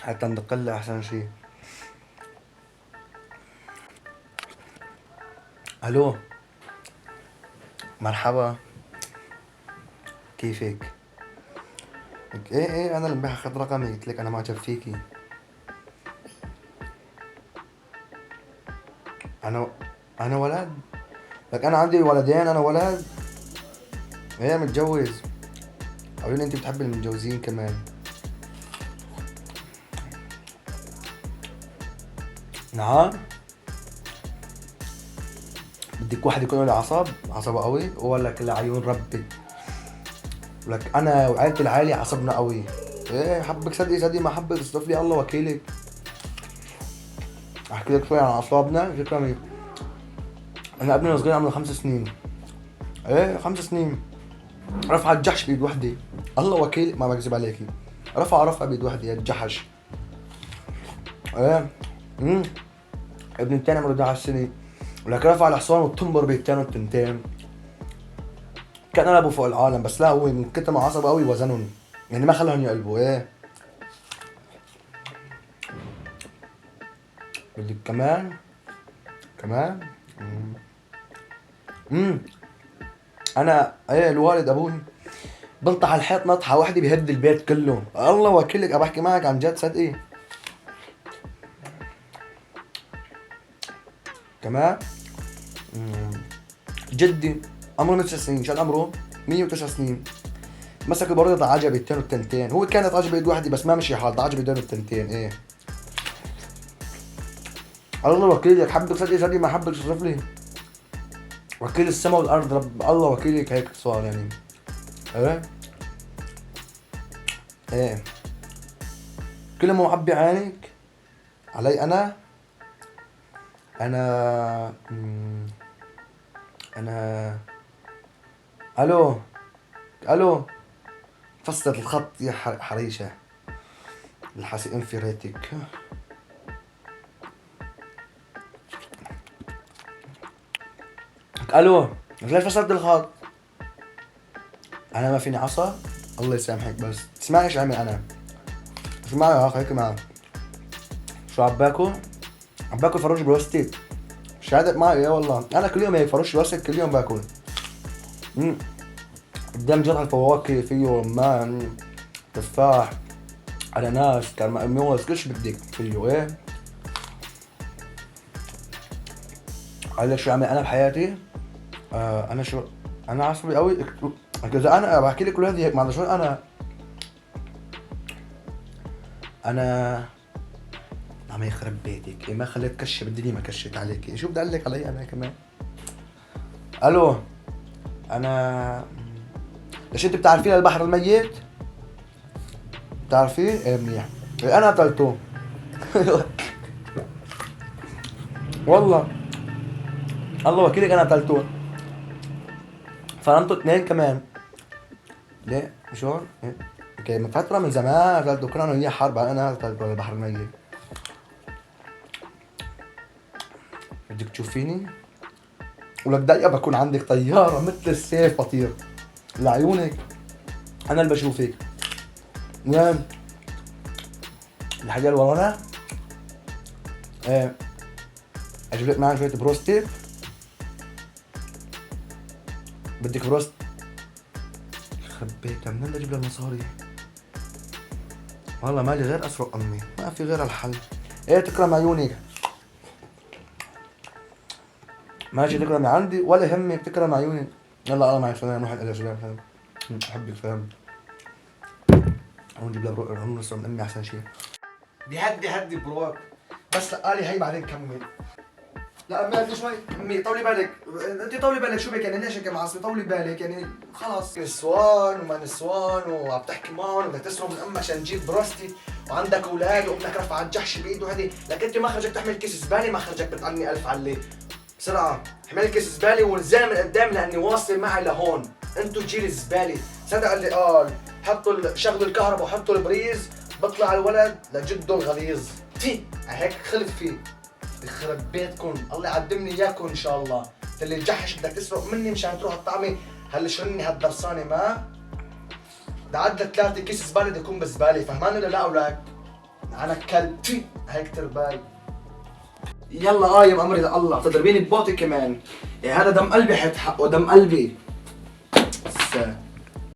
حتى ندق لها احسن شي. الو، مرحبا، كيفك؟ لك ايه انا اللي امبارح اخذت رقمي، قلت لك انا معجب فيكي. انا انا ولد. لك انا عندي ولدين، انا ولد. ايه متجوز. قولي لي انت بتحبي المتجوزين كمان. نعم. بدك واحد يكون له عصبه قوي، ولا كله عيون ربي؟ لك انا وعيلتي العالي عصبنا قوي. ايه حبك صدقي ما حبك تصرف لي الله وكيلك. احكي لك شوي عن اعصابنا فكرة. انا ابني صغير عمره 5 سنين. ايه 5 سنين. رفع الجحش بايد وحده. الله وكيل ما بكذب عليكي. رفع بايد وحده يا الجحش. ايه. امم ابني التاني عمره 11 سنه. ولك رفع الحصان والتنبر بيدتين والتنتين. كان قلبه فوق العالم، بس لا هو من كتر ما عصبه قوي وزنهم، يعني ما خلاهم يقلبوا. ايه بدك كمان. امم أمم. انا ايه الوالد ابوي بنطح على الحيط نطحه واحده بيهد البيت كله. الله وكيلك ابى احكي معك عن جد صدقي. كمان. أمم. جدي عمره 9 سنين، شال عمره 109 سنين. مسك البرودة ضعجها بيدتين والتنتين، هو كانت عجبة بيد واحدة بس ما مشي حال، ضعجها بيدين والتنتين. ايه الله وكيلك حبك صدقي ما حبك تصرف لي. وكيل السما والارض رب الله وكيلك هيك صار يعني. ايه ايه كل ما معبي عينك علي انا. انا انا الو. الو. فصلت الخط يا حريشة الحاسقين في ريتك. الو. ليش فصلت الخط؟ انا ما فيني عصا. الله يسامحك بس تسمعني ايش عمل انا. شو معي يا اخي هيك معي. شو عباكو؟ عباكو فروج بروستيت. شهادة معي. يا والله انا كل يوم هيك فروج بروستيت كل يوم باكل. امم قدام جرعة فواكه فيه رمان، تفاح، اناناس، موز، كل شي بدك فيه. ايه قال لك شو عمل انا بحياتي. انا شو انا عصبي قوي. اذا انا بحكي لك كل هذه هيك معناتها شو انا عم يخرب بيتك. إيه ما خليت كشة بالدنيا، ما كشت عليك. شو بدي اقول لك علي انا كمان. الو. انا ليش انت بتعرفين البحر الميت؟ بتعرفيه؟ ايه منيح. إيه انا قتلته. والله الله وكيلك انا قتلته. فرمته 2 كمان. ليه شو إيه؟ اوكي من فترة من زمان قتلته، كنا انا وياه حرب. انا قتلته البحر الميت. بدك تشوفيني؟ ولك دقيقة بكون عندك طيارة مثل السيف بطير لعيونك. انا اللي بشوفك. نعم. الحاجة اللي ورانا. ايه اجيب لك معي شوية بروستي. بدك بروست؟ يخرب بيتها منين بدي اجيب لها المصاري؟ والله مالي غير اسرق امي، ما في غير الحل. ايه تكرم عيونك. ماشي تكرمي عندي ولا يهمك، تكرم عيونك. يلا الله معي سلام، نروح الى سلام. احبك فهم. هون نجيب لها هون نسرق من امي احسن شيء. هدي بروك. بس لا لي هي بعدين كمل. لا امي هدي شوي. امي طولي بالك، انت طولي بالك شو بك يعني ليش هيك معصبه؟ طولي بالك يعني خلص. نسوان وما نسوان وعم تحكي معهم وبدك تسرق من امك عشان تجيب بروستي، وعندك اولاد وابنك رفع الجحش بايده وهدي. لك انت ما خرجك تحمل كيس زباله، ما خرجك بتعني الف علي. بسرعه حمل كيس زباله ونزلها من قدام لاني واصل معي لهون. انتو جيل الزباله. صدق اللي قال حطوا شغلوا الكهرباء وحطوا البريز، بطلع الولد لجده الغليظ. في هيك خلف فيه. يخرب بيتكم الله يعدمني اياكم ان شاء الله. اللي تجحش بدك تسرق مني مشان تروح الطعمه هالشرني هالدرسانه ما. ده عدى 3 كيس زباله بده يكون بالزباله، فهمان ولا لا اولاد؟ انا كلب هيك ترباي. يلا يا مأمري الله تضربيني بباطي كمان. هذا دم قلبي حيتحقق دم قلبي.